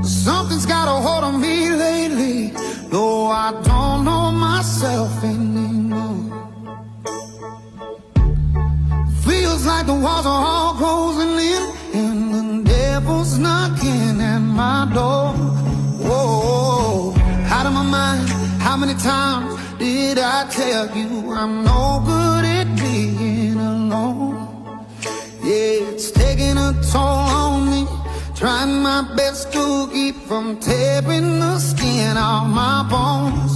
Something's got a hold on me lately, though I don't know myself anymore. Feels like the walls are all closing in, and the devil's knocking at my door. Whoa, out of my mind, how many times did I tell you I'm no good at being alone? Yeah, it's taking a toll on me, trying my best to keep from tearing the skin off my bones.